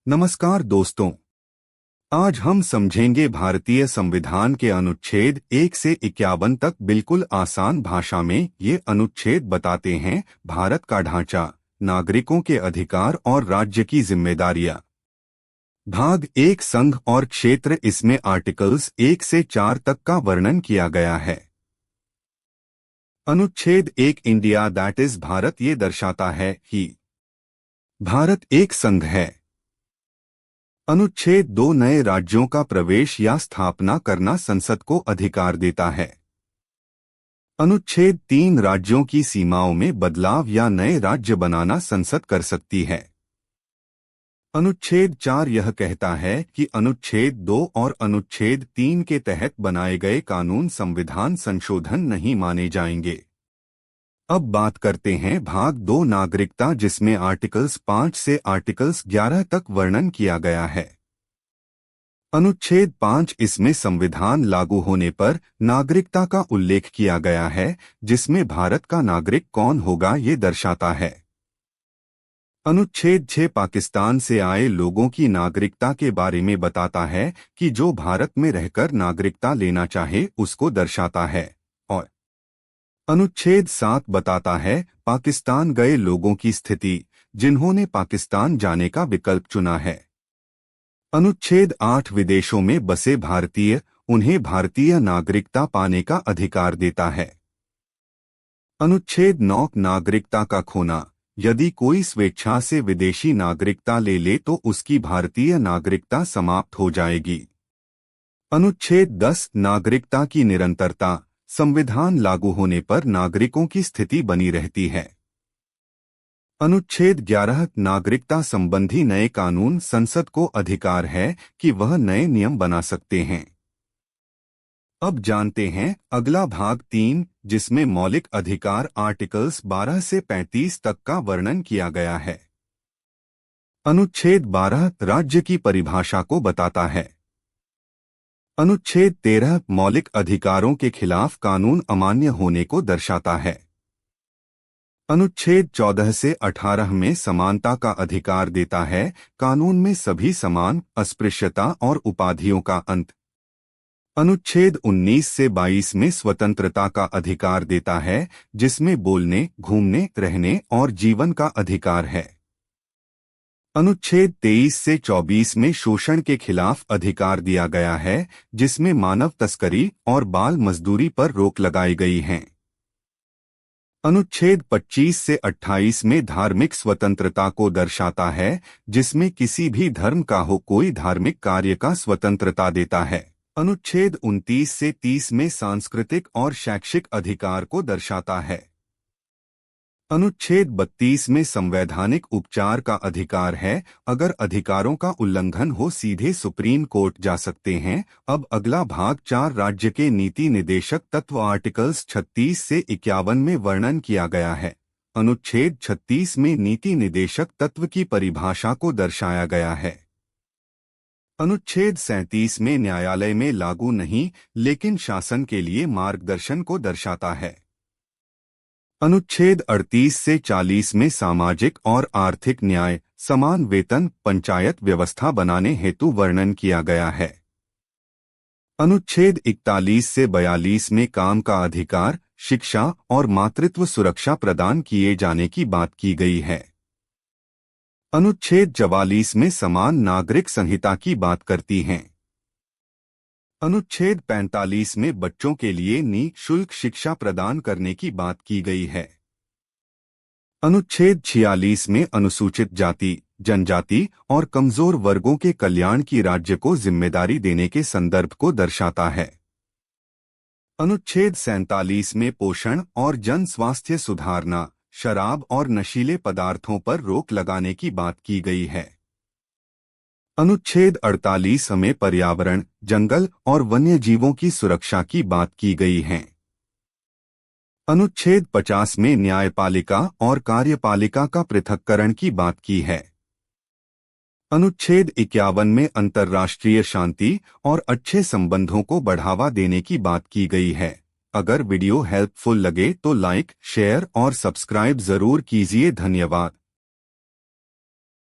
नमस्कार दोस्तों। आज हम समझेंगे भारतीय संविधान के अनुच्छेद 1 से 51 तक। बिल्कुल आसान भाषा में ये अनुच्छेद बताते हैं भारत का ढांचा, नागरिकों के अधिकार और राज्य की जिम्मेदारियां। भाग 1 संघ और क्षेत्र। इसमें आर्टिकल्स 1 से 4 तक का वर्णन किया गया है। अनुच्छेद 1 इंडिया दैट इज भारत ये दर्शाता है कि भारत एक संघ है। अनुच्छेद 2 नए राज्यों का प्रवेश या स्थापना करना संसद को अधिकार देता है। अनुच्छेद 3 राज्यों की सीमाओं में बदलाव या नए राज्य बनाना संसद कर सकती है। अनुच्छेद 4 यह कहता है कि अनुच्छेद 2 और अनुच्छेद 3 के तहत बनाए गए कानून संविधान संशोधन नहीं माने जाएंगे। अब बात करते हैं भाग 2 नागरिकता, जिसमें आर्टिकल्स 5 से आर्टिकल्स 11 तक वर्णन किया गया है। अनुच्छेद 5 इसमें संविधान लागू होने पर नागरिकता का उल्लेख किया गया है, जिसमें भारत का नागरिक कौन होगा ये दर्शाता है। अनुच्छेद 6 पाकिस्तान से आए लोगों की नागरिकता के बारे में बताता है कि जो भारत में रहकर नागरिकता लेना चाहे उसको दर्शाता है। और अनुच्छेद 7 बताता है पाकिस्तान गए लोगों की स्थिति, जिन्होंने पाकिस्तान जाने का विकल्प चुना है। अनुच्छेद 8 विदेशों में बसे भारतीय, उन्हें भारतीय नागरिकता पाने का अधिकार देता है। अनुच्छेद 9 नागरिकता का खोना। यदि कोई स्वेच्छा से विदेशी नागरिकता ले तो उसकी भारतीय नागरिकता समाप्त हो जाएगी। अनुच्छेद 10 नागरिकता की निरंतरता। संविधान लागू होने पर नागरिकों की स्थिति बनी रहती है। अनुच्छेद 11 नागरिकता संबंधी नए कानून संसद को अधिकार है कि वह नए नियम बना सकते हैं। अब जानते हैं अगला भाग 3, जिसमें मौलिक अधिकार आर्टिकल्स 12 से 35 तक का वर्णन किया गया है। अनुच्छेद 12 राज्य की परिभाषा को बताता है। अनुच्छेद 13 मौलिक अधिकारों के खिलाफ कानून अमान्य होने को दर्शाता है। अनुच्छेद 14 से 18 में समानता का अधिकार देता है, कानून में सभी समान, अस्पृश्यता और उपाधियों का अंत। अनुच्छेद 19 से 22 में स्वतंत्रता का अधिकार देता है, जिसमें बोलने, घूमने, रहने और जीवन का अधिकार है। अनुच्छेद 23 से 24 में शोषण के खिलाफ अधिकार दिया गया है, जिसमें मानव तस्करी और बाल मजदूरी पर रोक लगाई गई है। अनुच्छेद 25 से 28 में धार्मिक स्वतंत्रता को दर्शाता है, जिसमें किसी भी धर्म का हो कोई धार्मिक कार्य का स्वतंत्रता देता है। अनुच्छेद 29 से 30 में सांस्कृतिक और शैक्षिक अधिकार को दर्शाता है। अनुच्छेद 32 में संवैधानिक उपचार का अधिकार है, अगर अधिकारों का उल्लंघन हो सीधे सुप्रीम कोर्ट जा सकते हैं। अब अगला भाग 4 राज्य के नीति निदेशक तत्व आर्टिकल्स 36 से 51 में वर्णन किया गया है। अनुच्छेद 36 में नीति निदेशक तत्व की परिभाषा को दर्शाया गया है। अनुच्छेद 37 में न्यायालय में लागू नहीं लेकिन शासन के लिए मार्गदर्शन को दर्शाता है। अनुच्छेद 38 से 40 में सामाजिक और आर्थिक न्याय, समान वेतन, पंचायत व्यवस्था बनाने हेतु वर्णन किया गया है। अनुच्छेद 41 से 42 में काम का अधिकार, शिक्षा और मातृत्व सुरक्षा प्रदान किए जाने की बात की गई है। अनुच्छेद 44 में समान नागरिक संहिता की बात करती हैं। अनुच्छेद 45 में बच्चों के लिए निःशुल्क शिक्षा प्रदान करने की बात की गई है। अनुच्छेद 46 में अनुसूचित जाति, जनजाति और कमजोर वर्गों के कल्याण की राज्य को जिम्मेदारी देने के संदर्भ को दर्शाता है। अनुच्छेद 47 में पोषण और जन स्वास्थ्य सुधारना, शराब और नशीले पदार्थों पर रोक लगाने की बात की गई है। अनुच्छेद 48 में पर्यावरण, जंगल और वन्य जीवों की सुरक्षा की बात की गई है। अनुच्छेद 50 में न्यायपालिका और कार्यपालिका का पृथक्करण की बात की है। अनुच्छेद 51 में अंतर्राष्ट्रीय शांति और अच्छे संबंधों को बढ़ावा देने की बात की गई है। अगर वीडियो हेल्पफुल लगे तो लाइक, शेयर और सब्सक्राइब जरूर कीजिए। धन्यवाद।